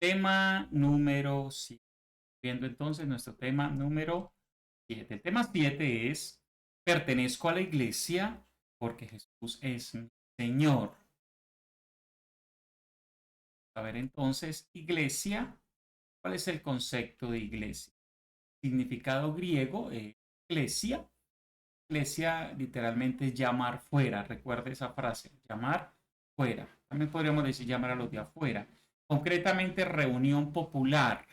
Tema número 7. Viendo entonces nuestro tema número 7. El tema 7 es, pertenezco a la iglesia porque Jesús es mi Señor. A ver entonces, iglesia, ¿cuál es el concepto de iglesia? Significado griego, iglesia. Iglesia literalmente es llamar fuera. Recuerde esa frase, llamar fuera. También podríamos decir llamar a los de afuera. Concretamente, reunión popular,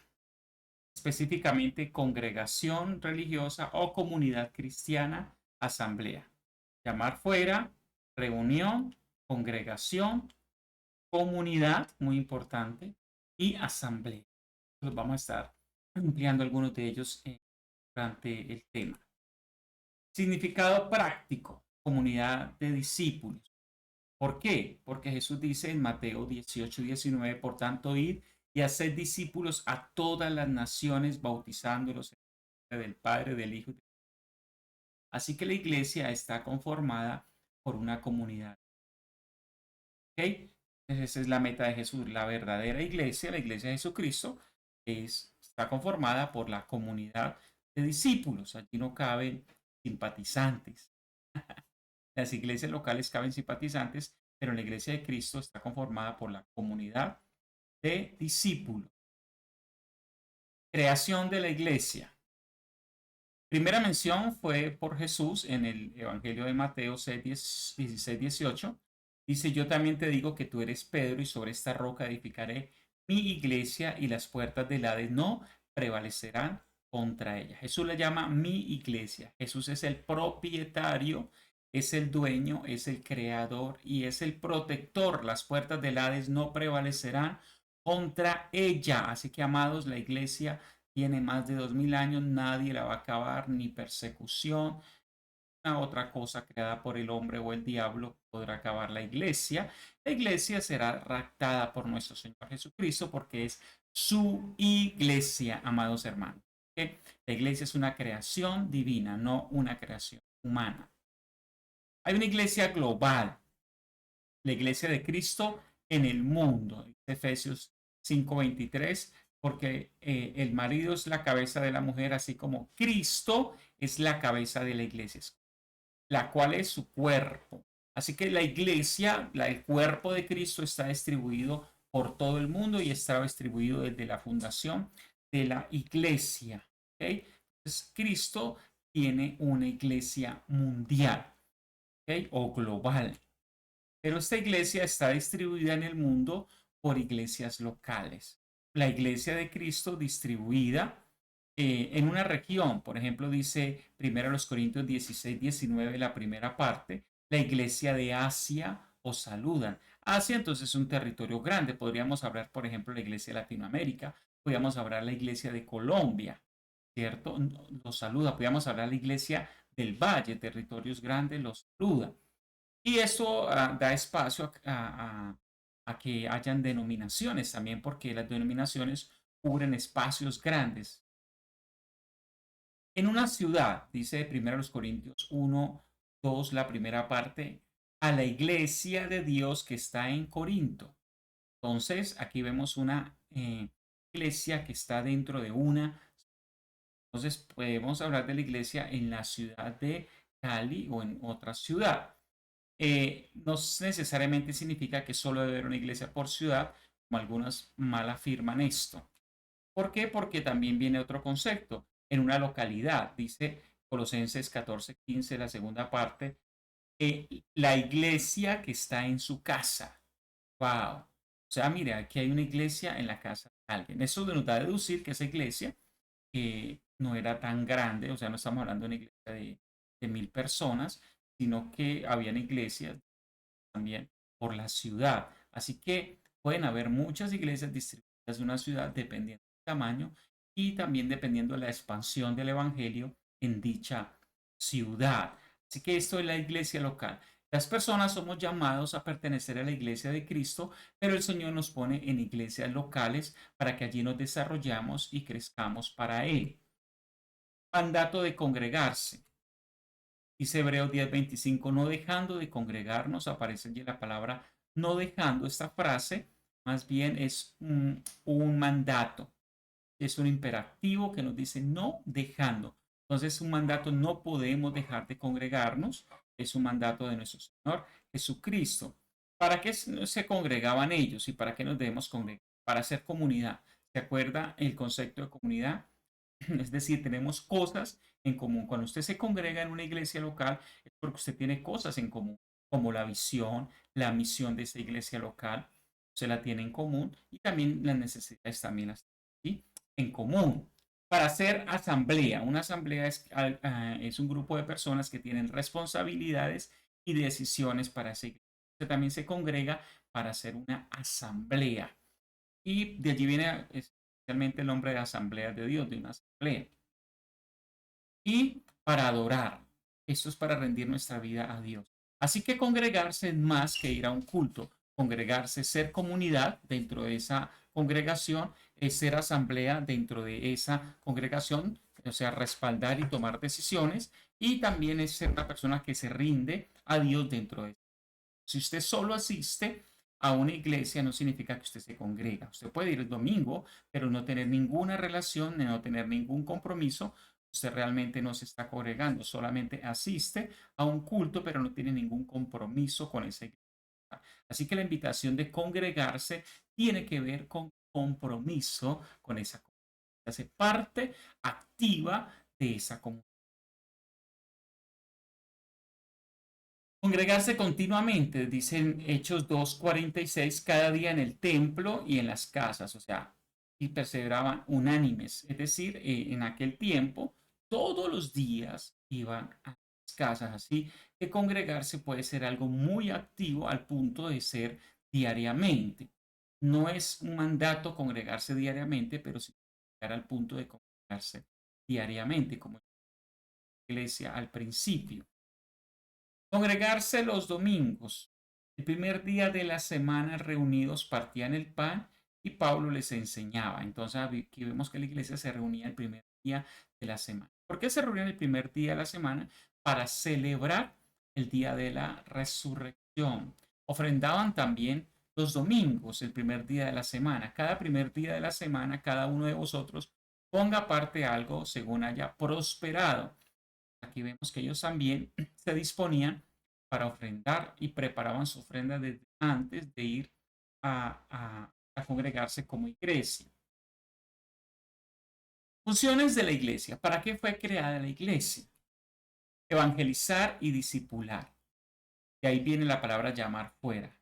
específicamente congregación religiosa o comunidad cristiana, asamblea. Llamar fuera, reunión, congregación, comunidad, muy importante, y asamblea. Los vamos a estar ampliando algunos de ellos durante el tema. Significado práctico, comunidad de discípulos. ¿Por qué? Porque Jesús dice en Mateo 18:19, por tanto, id y haced discípulos a todas las naciones, bautizándolos en el nombre del Padre, del Hijo. Así que la iglesia está conformada por una comunidad. ¿Ok? Esa es la meta de Jesús. La verdadera iglesia, la iglesia de Jesucristo, está conformada por la comunidad de discípulos. Allí no caben simpatizantes. Las iglesias locales caben simpatizantes, pero la iglesia de Cristo está conformada por la comunidad de discípulos. Creación de la iglesia. Primera mención fue por Jesús en el Evangelio de Mateo 6, 16, 18. Dice, yo también te digo que tú eres Pedro y sobre esta roca edificaré mi iglesia y las puertas del Hades no prevalecerán contra ella. Jesús la llama mi iglesia. Jesús es el propietario, es el dueño, es el creador y es el protector. Las puertas del Hades no prevalecerán contra ella. Así que, amados, la iglesia tiene más de 2000 años, nadie la va a acabar, ni persecución, una otra cosa creada por el hombre o el diablo podrá acabar la iglesia. La iglesia será raptada por nuestro Señor Jesucristo porque es su iglesia, amados hermanos. ¿Okay? La iglesia es una creación divina, no una creación humana. Hay una iglesia global, la iglesia de Cristo en el mundo. Efesios 5:23, porque el marido es la cabeza de la mujer, así como Cristo es la cabeza de la iglesia, la cual es su cuerpo. Así que la iglesia, el cuerpo de Cristo está distribuido por todo el mundo y está distribuido desde la fundación de la iglesia. ¿Okay? Entonces, Cristo tiene una iglesia mundial, ¿okay? O global. Pero esta iglesia está distribuida en el mundo por iglesias locales. La iglesia de Cristo distribuida en una región, por ejemplo, dice 1 Corintios 16, 19, la primera parte, la iglesia de Asia os saludan. Asia entonces es un territorio grande. Podríamos hablar, por ejemplo, de la iglesia de Latinoamérica, podríamos hablar de la iglesia de Colombia, ¿cierto? Los saluda. Podríamos hablar de la iglesia del Valle, territorios grandes, los saluda. Y eso da espacio a que hayan denominaciones también, porque las denominaciones cubren espacios grandes. En una ciudad, dice 1 Corintios 1, 2, la primera parte, a la iglesia de Dios que está en Corinto. Entonces, aquí vemos una iglesia que está dentro de una. Entonces, podemos hablar de la iglesia en la ciudad de Cali o en otra ciudad. No necesariamente significa que solo debe haber una iglesia por ciudad, como algunos mal afirman esto. ¿Por qué? Porque también viene otro concepto. En una localidad, dice Colosenses 14:15, la segunda parte, la iglesia que está en su casa. Wow. O sea, mire, aquí hay una iglesia en la casa de alguien. Eso nos da a deducir que esa iglesia no era tan grande, o sea, no estamos hablando de una iglesia de 1000 personas, sino que habían iglesias también por la ciudad. Así que pueden haber muchas iglesias distribuidas en una ciudad dependiendo del tamaño y también dependiendo de la expansión del evangelio en dicha ciudad. Así que esto es la iglesia local. Las personas somos llamados a pertenecer a la iglesia de Cristo, pero el Señor nos pone en iglesias locales para que allí nos desarrollamos y crezcamos para Él. Mandato de congregarse. Dice Hebreos 10:25, no dejando de congregarnos, aparece allí la palabra no dejando esta frase, más bien es un mandato, es un imperativo que nos dice no dejando. Entonces, un mandato, no podemos dejar de congregarnos, es un mandato de nuestro Señor Jesucristo. ¿Para qué se congregaban ellos y para qué nos debemos congregar? Para hacer comunidad. ¿Se acuerda el concepto de comunidad? Es decir, tenemos cosas en común. Cuando usted se congrega en una iglesia local, es porque usted tiene cosas en común, como la visión, la misión de esa iglesia local, se la tiene en común y también las necesidades también las tiene, ¿sí?, en común. Para hacer asamblea, una asamblea es un grupo de personas que tienen responsabilidades y decisiones para esa iglesia. Usted también se congrega para hacer una asamblea. Y de allí viene especialmente el nombre de Asamblea de Dios, de una asamblea. Y para adorar. Esto es para rendir nuestra vida a Dios. Así que congregarse es más que ir a un culto. Congregarse, ser comunidad dentro de esa congregación, es ser asamblea dentro de esa congregación, o sea, respaldar y tomar decisiones. Y también es ser una persona que se rinde a Dios dentro de eso. Si usted solo asiste a una iglesia, no significa que usted se congrega. Usted puede ir el domingo, pero no tener ninguna relación, no tener ningún compromiso. Usted realmente no se está congregando, solamente asiste a un culto, pero no tiene ningún compromiso con esa iglesia. Así que la invitación de congregarse tiene que ver con compromiso con esa comunidad. Hace parte activa de esa comunidad. Congregarse continuamente, dicen Hechos 2:46, cada día en el templo y en las casas, o sea, y perseveraban unánimes. Es decir, en aquel tiempo, todos los días iban a las casas. Así que congregarse puede ser algo muy activo al punto de ser diariamente. No es un mandato congregarse diariamente, pero sí llegar al punto de congregarse diariamente, como la iglesia al principio. Congregarse los domingos. El primer día de la semana reunidos partían el pan y Pablo les enseñaba. Entonces aquí vemos que la iglesia se reunía el primer día de la semana. ¿Por qué se reunían el primer día de la semana? Para celebrar el día de la resurrección. Ofrendaban también los domingos, el primer día de la semana. Cada primer día de la semana, cada uno de vosotros ponga aparte algo según haya prosperado. Aquí vemos que ellos también se disponían para ofrendar y preparaban su ofrenda desde antes de ir a congregarse como iglesia. Funciones de la iglesia. ¿Para qué fue creada la iglesia? Evangelizar y discipular. De ahí viene la palabra llamar fuera.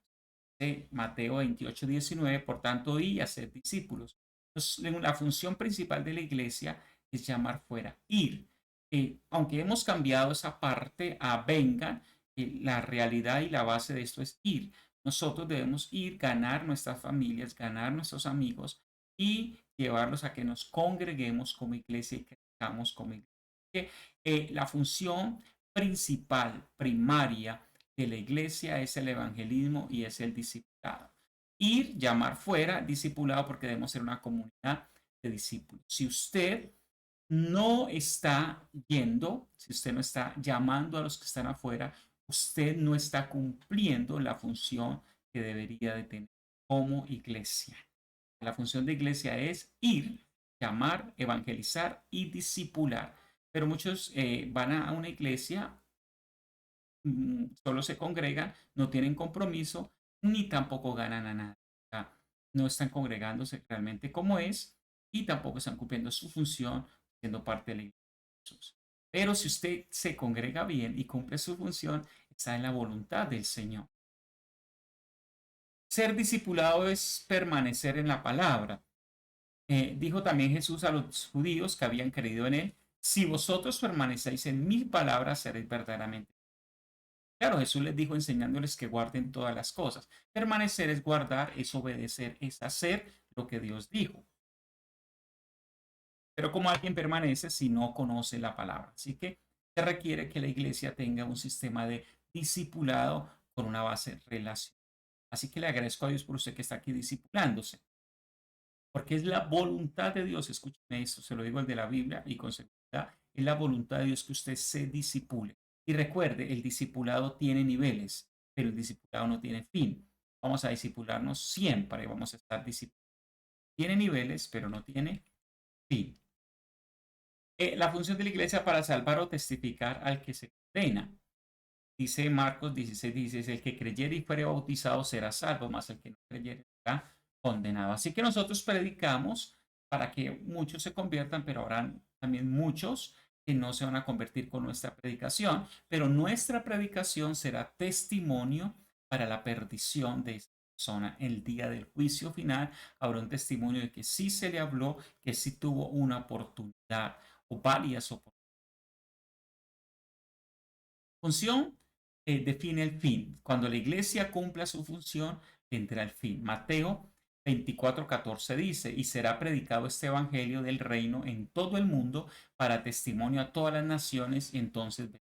De Mateo 28:19, por tanto, y hacer discípulos. Entonces, la función principal de la iglesia es llamar fuera, ir. Aunque hemos cambiado esa parte a vengan, la realidad y la base de esto es ir. Nosotros debemos ir, ganar nuestras familias, ganar nuestros amigos y llevarlos a que nos congreguemos como iglesia y crezcamos como iglesia. La función principal, primaria de la iglesia es el evangelismo y es el discipulado. Ir, llamar fuera, discipulado, porque debemos ser una comunidad de discípulos. Si usted no está yendo, si usted no está llamando a los que están afuera, usted no está cumpliendo la función que debería de tener como iglesia. La función de iglesia es ir, llamar, evangelizar y discipular. Pero muchos van a una iglesia, solo se congregan, no tienen compromiso ni tampoco ganan a nada. O sea, no están congregándose realmente como es y tampoco están cumpliendo su función siendo parte de la iglesia de Jesús. Pero si usted se congrega bien y cumple su función, está en la voluntad del Señor. Ser discipulado es permanecer en la palabra. Dijo también Jesús a los judíos que habían creído en él, si vosotros permanecéis en mis palabras, seréis verdaderamente. Claro, Jesús les dijo enseñándoles que guarden todas las cosas. Permanecer es guardar, es obedecer, es hacer lo que Dios dijo. Pero ¿cómo alguien permanece si no conoce la palabra? Así que se requiere que la iglesia tenga un sistema de discipulado con una base relacional. Así que le agradezco a Dios por usted que está aquí discipulándose, porque es la voluntad de Dios. Escúcheme esto, se lo digo el de la Biblia y con seguridad, es la voluntad de Dios que usted se disipule. Y recuerde, el discipulado tiene niveles, pero el discipulado no tiene fin. vamos a discipularnos siempre, vamos a estar discipulados. Tiene niveles, pero no tiene fin. La función de la iglesia para salvar o testificar al que se condena. Dice Marcos 16:16, el que creyere y fuere bautizado será salvo, mas el que no creyere será condenado. Así que nosotros predicamos para que muchos se conviertan, pero habrán también muchos que no se van a convertir con nuestra predicación, pero nuestra predicación será testimonio para la perdición de esa persona. El día del juicio final habrá un testimonio de que sí se le habló, que sí tuvo una oportunidad o varias oportunidades. Función define el fin. Cuando la iglesia cumpla su función, tendrá el fin. Mateo 24:14 dice, y será predicado este evangelio del reino en todo el mundo para testimonio a todas las naciones y entonces vendrá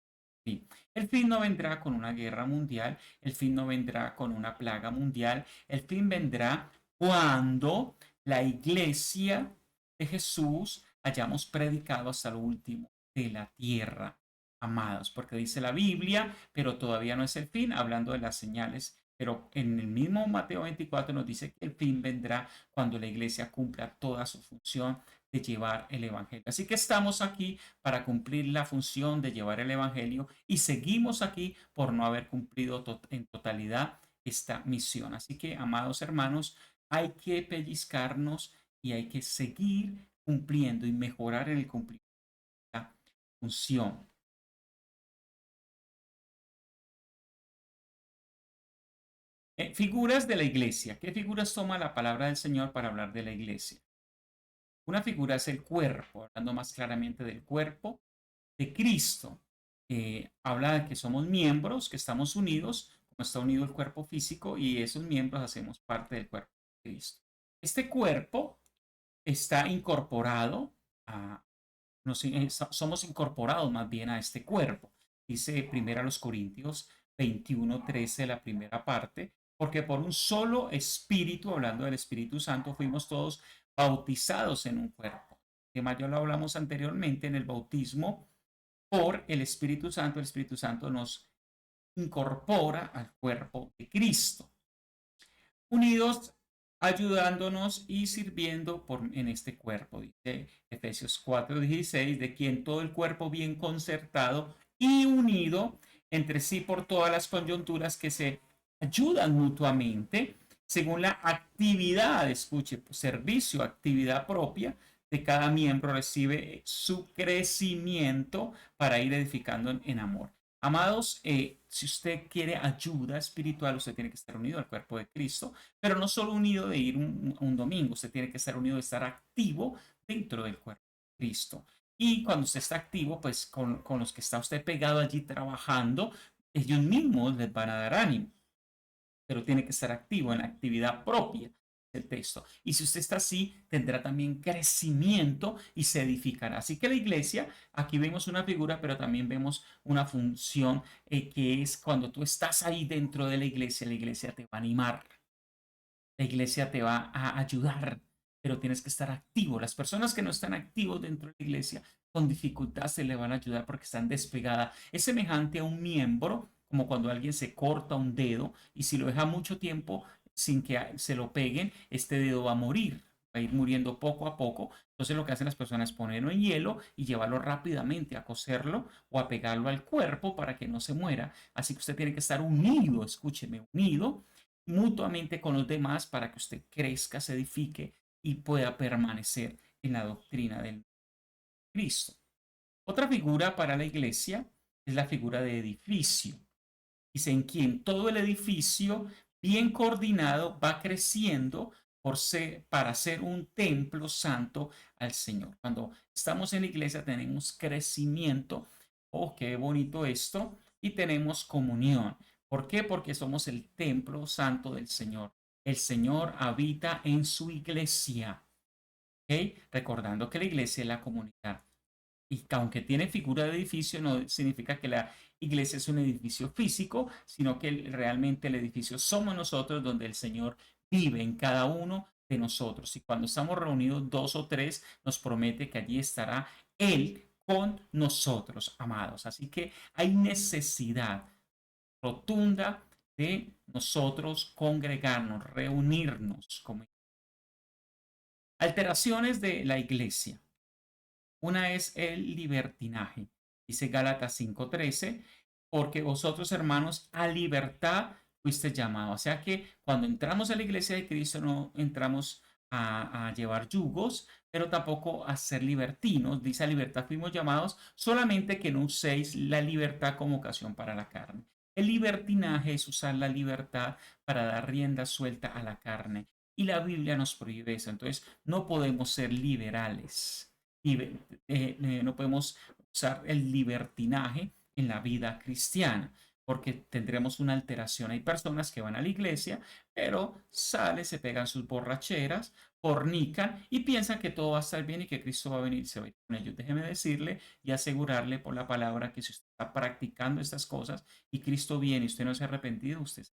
el fin. El fin no vendrá con una guerra mundial, el fin no vendrá con una plaga mundial, el fin vendrá cuando la iglesia de Jesús hayamos predicado hasta lo último de la tierra, amados, porque dice la Biblia, pero todavía no es el fin, hablando de las señales. Pero en el mismo Mateo 24 nos dice que el fin vendrá cuando la iglesia cumpla toda su función de llevar el evangelio. Así que estamos aquí para cumplir la función de llevar el evangelio y seguimos aquí por no haber cumplido en totalidad esta misión. Así que, amados hermanos, hay que pellizcarnos y hay que seguir cumpliendo y mejorar en el cumplimiento de la función. Figuras de la iglesia. ¿Qué figuras toma la palabra del Señor para hablar de la iglesia? Una figura es el cuerpo, hablando más claramente del cuerpo de Cristo. Habla de que somos miembros, que estamos unidos, como está unido el cuerpo físico, y esos miembros hacemos parte del cuerpo de Cristo. Este cuerpo está incorporado a, somos incorporados más bien a este cuerpo. Dice primero a los Corintios 21:13, la primera parte, porque por un solo espíritu, hablando del Espíritu Santo, fuimos todos bautizados en un cuerpo. De mayo lo hablamos anteriormente en el bautismo por el Espíritu Santo nos incorpora al cuerpo de Cristo, unidos, ayudándonos y sirviendo en este cuerpo, dice Efesios 4:16, de quien todo el cuerpo bien concertado y unido entre sí por todas las coyunturas que se ayudan mutuamente según la actividad, escuche, pues, servicio, actividad propia de cada miembro, recibe su crecimiento para ir edificando en amor. Amados, si usted quiere ayuda espiritual, usted tiene que estar unido al cuerpo de Cristo, pero no solo unido de ir un domingo, usted tiene que estar unido de estar activo dentro del cuerpo de Cristo. Y cuando usted está activo, pues con los que está usted pegado allí trabajando, ellos mismos les van a dar ánimo, pero tiene que estar activo en la actividad propia del texto. Y si usted está así, tendrá también crecimiento y se edificará. Así que la iglesia, aquí vemos una figura, pero también vemos una función que es cuando tú estás ahí dentro de la iglesia te va a animar, la iglesia te va a ayudar, pero tienes que estar activo. Las personas que no están activos dentro de la iglesia con dificultad se le van a ayudar porque están despegadas. Es semejante a un miembro, como cuando alguien se corta un dedo y si lo deja mucho tiempo sin que se lo peguen, este dedo va a morir. Va a ir muriendo poco a poco. Entonces lo que hacen las personas es ponerlo en hielo y llevarlo rápidamente a coserlo o a pegarlo al cuerpo para que no se muera. Así que usted tiene que estar unido, escúcheme, unido mutuamente con los demás para que usted crezca, se edifique y pueda permanecer en la doctrina del Cristo. Otra figura para la iglesia es la figura de edificio. Dice en quien todo el edificio bien coordinado va creciendo para ser un templo santo al Señor. Cuando estamos en la iglesia tenemos crecimiento. Oh, qué bonito esto. Y tenemos comunión. ¿Por qué? Porque somos el templo santo del Señor. El Señor habita en su iglesia. ¿Ok? Recordando que la iglesia es la comunidad. Y que aunque tiene figura de edificio, no significa que la iglesia es un edificio físico, sino que realmente el edificio somos nosotros donde el Señor vive en cada uno de nosotros. Y cuando estamos reunidos dos o tres, nos promete que allí estará Él con nosotros, amados. Así que hay necesidad rotunda de nosotros congregarnos, reunirnos como alteraciones de la iglesia. Una es el libertinaje. Dice Gálatas 5:13, porque vosotros, hermanos, a libertad fuiste llamados. O sea que cuando entramos a la iglesia de Cristo no entramos a llevar yugos, pero tampoco a ser libertinos. Dice a libertad fuimos llamados, solamente que no uséis la libertad como ocasión para la carne. El libertinaje es usar la libertad para dar rienda suelta a la carne. Y la Biblia nos prohíbe eso. Entonces, no podemos ser liberales. No podemos usar el libertinaje en la vida cristiana, porque tendremos una alteración. Hay personas que van a la iglesia, pero salen, se pegan sus borracheras, fornican y piensan que todo va a estar bien y que Cristo va a venir y se va a ir con ellos. Déjeme decirle y asegurarle por la palabra que si usted está practicando estas cosas y Cristo viene y usted no se ha arrepentido, usted.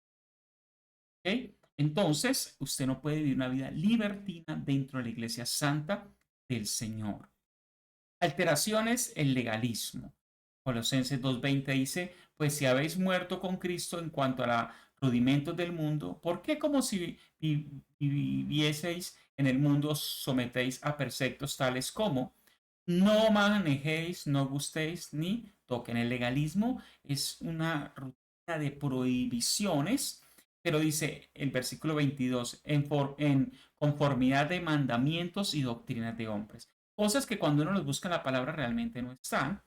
¿Ok? Entonces, usted no puede vivir una vida libertina dentro de la iglesia santa del Señor. Alteraciones, el legalismo. Colosenses 2:20 dice, pues si habéis muerto con Cristo en cuanto a los rudimentos del mundo, ¿por qué como si vivieseis en el mundo os sometéis a preceptos tales como no manejéis, no gustéis ni toquen? El legalismo es una rutina de prohibiciones, pero dice el versículo 22, en conformidad de mandamientos y doctrinas de hombres. Cosas que cuando uno los busca en la palabra realmente no están.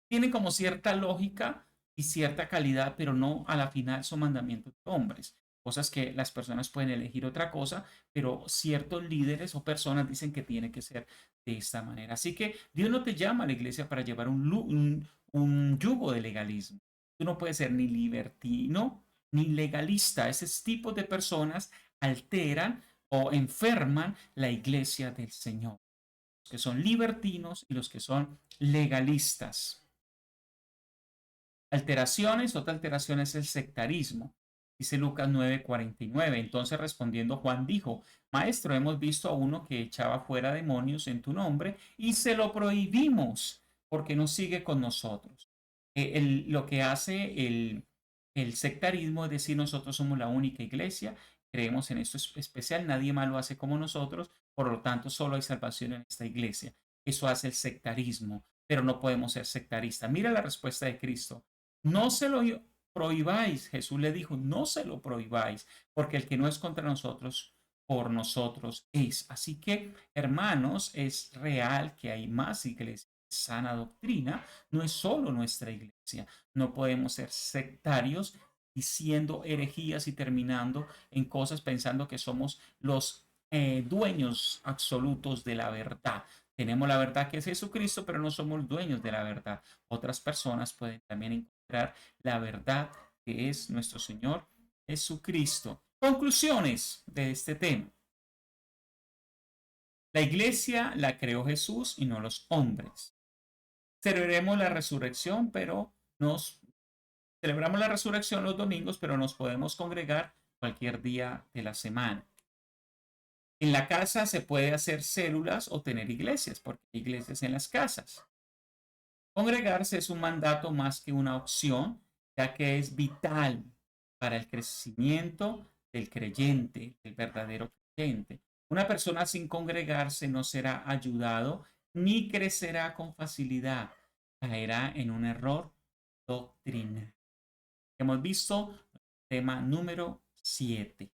Tienen como cierta lógica y cierta calidad, pero no a la final son mandamientos de hombres. Cosas que las personas pueden elegir otra cosa, pero ciertos líderes o personas dicen que tiene que ser de esta manera. Así que Dios no te llama a la iglesia para llevar un yugo de legalismo. Tú no puedes ser ni libertino ni legalista. Ese tipo de personas alteran o enferman la iglesia del Señor. Los que son libertinos y los que son legalistas. Alteraciones, otra alteración es el sectarismo. Dice Lucas 9:49. Entonces respondiendo Juan dijo, Maestro, hemos visto a uno que echaba fuera demonios en tu nombre y se lo prohibimos porque no sigue con nosotros. Lo que hace el sectarismo es decir, nosotros somos la única iglesia, creemos en esto especial, nadie más lo hace como nosotros, por lo tanto solo hay salvación en esta iglesia. Eso hace el sectarismo, pero no podemos ser sectaristas. Mira la respuesta de Cristo. No se lo prohibáis. Jesús le dijo, no se lo prohibáis, porque el que no es contra nosotros, por nosotros es. Así que, hermanos, es real que hay más iglesias. Sana doctrina no es solo nuestra iglesia. No podemos ser sectarios diciendo herejías y terminando en cosas pensando que somos los dueños absolutos de la verdad. Tenemos la verdad que es Jesucristo, pero no somos dueños de la verdad. Otras personas pueden también encontrar la verdad que es nuestro Señor Jesucristo. Conclusiones de este tema. La iglesia la creó Jesús y no los hombres. Celebremos la resurrección, pero nos celebramos la resurrección los domingos, pero nos podemos congregar cualquier día de la semana. En la casa se puede hacer células o tener iglesias, porque hay iglesias en las casas. Congregarse es un mandato más que una opción, ya que es vital para el crecimiento del creyente, del verdadero creyente. Una persona sin congregarse no será ayudado ni crecerá con facilidad. Caerá en un error doctrinal. Hemos visto tema número 7.